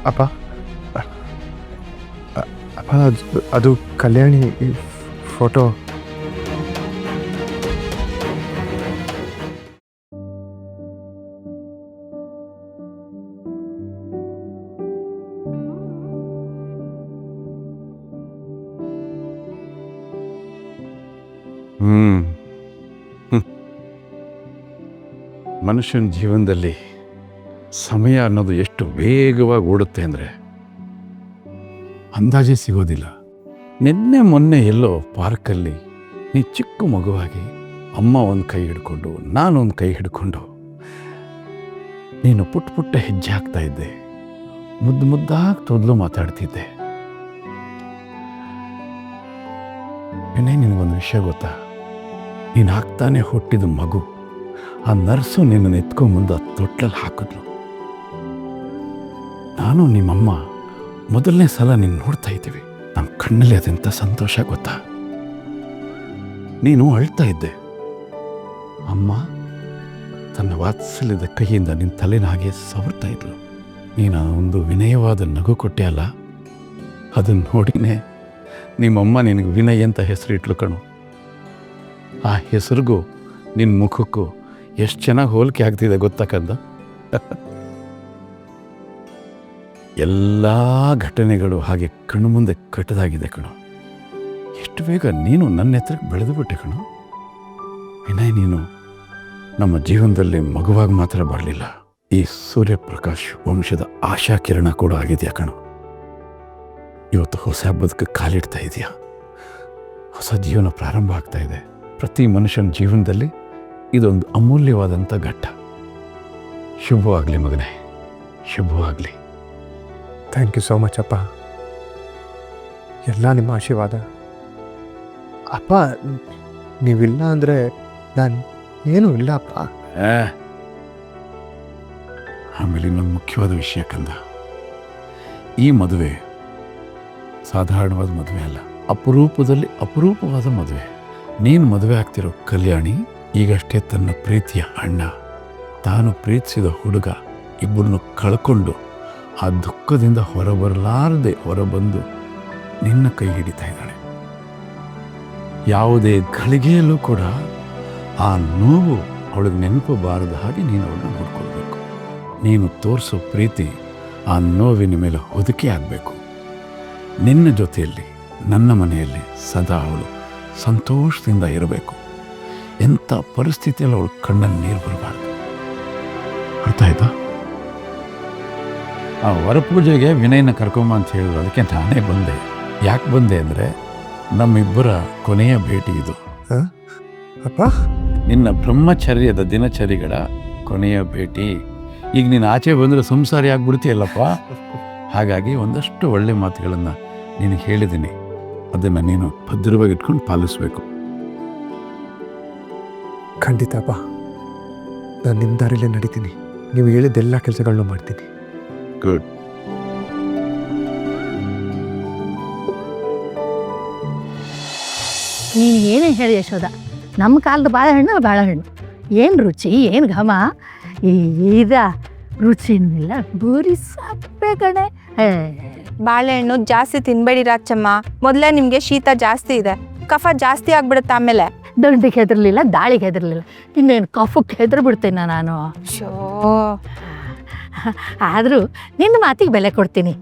ಅಪ್ಪ ಅಪ್ಪ ಅದು ಕಲ್ಯಾಣಿ ಫೋಟೋ. ಮನುಷ್ಯನ ಜೀವನದಲ್ಲಿ ಸಮಯ ಅನ್ನೋದು ಎಷ್ಟು ವೇಗವಾಗಿ ಓಡುತ್ತೆ ಅಂದರೆ ಅಂದಾಜೇ ಸಿಗೋದಿಲ್ಲ. ನಿನ್ನೆ ಮೊನ್ನೆ ಎಲ್ಲೋ ಪಾರ್ಕಲ್ಲಿ ನೀ ಚಿಕ್ಕ ಮಗುವಾಗಿ ಅಮ್ಮ ಒಂದು ಕೈ ಹಿಡ್ಕೊಂಡು ನಾನೊಂದು ಕೈ ಹಿಡ್ಕೊಂಡು ನೀನು ಪುಟ್ಟ ಪುಟ್ಟ ಹೆಜ್ಜೆ ಹಾಕ್ತಾ ಇದ್ದೆ, ಮುದ್ದು ಮುದ್ದಾಗಿ ತೊದಲು ಮಾತಾಡ್ತಿದ್ದೆ. ನಿನಗೊಂದು ವಿಷಯ ಗೊತ್ತಾ? ನೀನು ಹಾಕ್ತಾನೆ ಹುಟ್ಟಿದ ಮಗು, ಆ ನರ್ಸು ನಿನ್ನನ್ನು ಎತ್ಕೊಂಬಂದು ಆ ತೊಟ್ಲಲ್ಲಿ ಹಾಕಿದ್ಲು. ನಾನು ನಿಮ್ಮಮ್ಮ ಮೊದಲನೇ ಸಲ ನೀನು ನೋಡ್ತಾ ಇದ್ದೀವಿ. ನಮ್ಮ ಕಣ್ಣಲ್ಲಿ ಅದೆಂಥ ಸಂತೋಷ ಗೊತ್ತಾ? ನೀನು ಅಳ್ತಾ ಇದ್ದೆ. ಅಮ್ಮ ತನ್ನ ವಾತ್ಸಲ್ಯದ ಕೈಯಿಂದ ನಿನ್ನ ತಲೆನ ಹಾಗೆ ಸವರ್ತಾ ಇದ್ಲು. ನೀನು ಒಂದು ವಿನಯವಾದ ನಗು ಕೊಟ್ಟೆ ಅಲ್ಲ, ಅದನ್ನು ನೋಡಿನೇ ನಿಮ್ಮಮ್ಮ ನಿನಗೆ ವಿನಯ್ ಅಂತ ಹೆಸರಿಟ್ಲು ಕಣು. ಆ ಹೆಸರಿಗೂ ನಿನ್ನ ಮುಖಕ್ಕೂ ಎಷ್ಟು ಚೆನ್ನಾಗಿ ಹೋಲಿಕೆ ಆಗ್ತಿದೆ ಗೊತ್ತಕ್ಕಂದ. ಎಲ್ಲ ಘಟನೆಗಳು ಹಾಗೆ ಕಣ್ಣು ಮುಂದೆ ಕಟ್ಟದಾಗಿದೆ ಕಣು. ಎಷ್ಟು ಬೇಗ ನೀನು ನನ್ನ ಹತ್ರಕ್ಕೆ ಬೆಳೆದು ಬಿಟ್ಟೆ ಕಣು. ವಿನಯ್, ನೀನು ನಮ್ಮ ಜೀವನದಲ್ಲಿ ಮಗುವಾಗಿ ಮಾತ್ರ ಬರಲಿಲ್ಲ, ಈ ಸೂರ್ಯಪ್ರಕಾಶ್ ವಂಶದ ಆಶಾ ಕಿರಣ ಕೂಡ ಆಗಿದೆಯಾ ಕಣು. ಇವತ್ತು ಹೊಸ ಬದುಕಕ್ಕೆ ಕಾಲಿಡ್ತಾ ಇದೆಯಾ, ಹೊಸ ಜೀವನ ಪ್ರಾರಂಭ ಆಗ್ತಾ ಇದೆ. ಪ್ರತಿ ಮನುಷ್ಯನ ಜೀವನದಲ್ಲಿ ಇದೊಂದು ಅಮೂಲ್ಯವಾದಂಥ ಘಟ್ಟ. ಶುಭವಾಗಲಿ ಮಗನೇ, ಶುಭವಾಗಲಿ. ಥ್ಯಾಂಕ್ ಯು ಸೋ ಮಚ್ ಅಪ್ಪ, ಎಲ್ಲ ನಿಮ್ಮ ಆಶೀರ್ವಾದ. ಅಪ್ಪ ನೀವಿಲ್ಲ ಅಂದರೆ ನಾನು ಏನೂ ಇಲ್ಲ ಅಪ್ಪ. ಆಮೇಲೆ ಇನ್ನೊಂದು ಮುಖ್ಯವಾದ ವಿಷಯ ಕಂದ, ಈ ಮದುವೆ ಸಾಧಾರಣವಾದ ಮದುವೆ ಅಲ್ಲ, ಅಪರೂಪದಲ್ಲಿ ಅಪರೂಪವಾದ ಮದುವೆ. ನೀನು ಮದುವೆ ಆಗ್ತಿರೋ ಕಲ್ಯಾಣಿ ಈಗಷ್ಟೇ ತನ್ನ ಪ್ರೀತಿಯ ಅಣ್ಣ, ತಾನು ಪ್ರೀತಿಸಿದ ಹುಡುಗ ಇಬ್ಬರನ್ನು ಕಳ್ಕೊಂಡು ಆ ದುಃಖದಿಂದ ಹೊರಬರಲಾರದೆ ಹೊರಬಂದು ನಿನ್ನ ಕೈ ಹಿಡಿತಾ ಇದ್ದಾಳೆ. ಯಾವುದೇ ಗಳಿಗೆಯಲ್ಲೂ ಕೂಡ ಆ ನೋವು ಅವಳಿಗೆ ನೆನಪು ಬಾರದ ಹಾಗೆ ನೀನು ಅವಳನ್ನು ನೋಡ್ಕೊಳ್ಬೇಕು. ನೀನು ತೋರಿಸೋ ಪ್ರೀತಿ ಆ ನೋವಿನ ಮೇಲೆ ಹೊದಿಕೆ ಆಗಬೇಕು. ನಿನ್ನ ಜೊತೆಯಲ್ಲಿ ನನ್ನ ಮನೆಯಲ್ಲಿ ಸದಾ ಅವಳು ಸಂತೋಷದಿಂದ ಇರಬೇಕು. ಎಂಥ ಪರಿಸ್ಥಿತಿಯಲ್ಲಿ ಅವಳು ಕಣ್ಣಲ್ಲಿ ನೀರು ಬರಬಾರ್ದು. ಅರ್ಥ ಆಯ್ತಾ? ಆ ವರಪೂಜೆಗೆ ವಿನಯನ ಕರ್ಕೊಂಬ ಅಂತ ಹೇಳಿದ್ರು, ಅದಕ್ಕೆ ನಾನೇ ಬಂದೆ. ಯಾಕೆ ಬಂದೆ ಅಂದರೆ ನಮ್ಮಿಬ್ಬರ ಕೊನೆಯ ಭೇಟಿ ಇದು. ಅಪ್ಪ, ನಿನ್ನ ಬ್ರಹ್ಮಚರ್ಯದ ದಿನಚರಿಗಳ ಕೊನೆಯ ಭೇಟಿ. ಈಗ ನೀನು ಆಚೆ ಬಂದರೆ ಸಂಸಾರಿ ಆಗ್ಬಿಡ್ತೀಯಲ್ಲಪ್ಪ. ಹಾಗಾಗಿ ಒಂದಷ್ಟು ಒಳ್ಳೆ ಮಾತುಗಳನ್ನು ನಿನಗೆ ಹೇಳಿದ್ದೀನಿ, ಅದನ್ನು ನೀನು ಭದ್ರವಾಗಿ ಇಟ್ಕೊಂಡು ಪಾಲಿಸಬೇಕು. ಖಂಡಿತ ಅಪ್ಪ, ನಾನು ನಿಮ್ಮ ದಾರಿಲೇ ನಡೀತೀನಿ. ನೀವು ಹೇಳಿದ್ದೆಲ್ಲ ಕೆಲಸಗಳನ್ನೂ ಮಾಡ್ತೀನಿ. ಗುಡ್. ನೀನು ಏನೇ ಹೇಳಿ ಯಶೋದ, ನಮ್ಮ ಕಾಲದ ಬಾಳೆಹಣ್ಣು ಏನು ರುಚಿ, ಏನು ಘಮ. ಈಗ ರುಚಿನಿಲ್ಲ, ಬೂರಿ ಸಪ್ಪೆ ಕಣೆ. ಬಾಳೆಹಣ್ಣು ಜಾಸ್ತಿ ತಿನ್ಬೇಡಿ ರಾಚಮ್ಮ, ಮೊದಲೇ ನಿಮಗೆ ಶೀತ ಜಾಸ್ತಿ ಇದೆ, ಕಫ ಜಾಸ್ತಿ ಆಗ್ಬಿಡುತ್ತೆ. ಆಮೇಲೆ ದಂಡಿಗೆ ಹೆದರ್ಲಿಲ್ಲ, ದಾಳಿಗೆ ಹೆದರ್ಲಿಲ್ಲ, ಇನ್ನೇನು ಕಫಕ್ಕೆ ಹೆದರ್ ಬಿಡ್ತೇನೆ ನಾನು. ಶೋ, ಆದರೂ ನಿನ್ನ ಮಾತಿಗೆ ಬೆಲೆ ಕೊಡ್ತೀನಿ.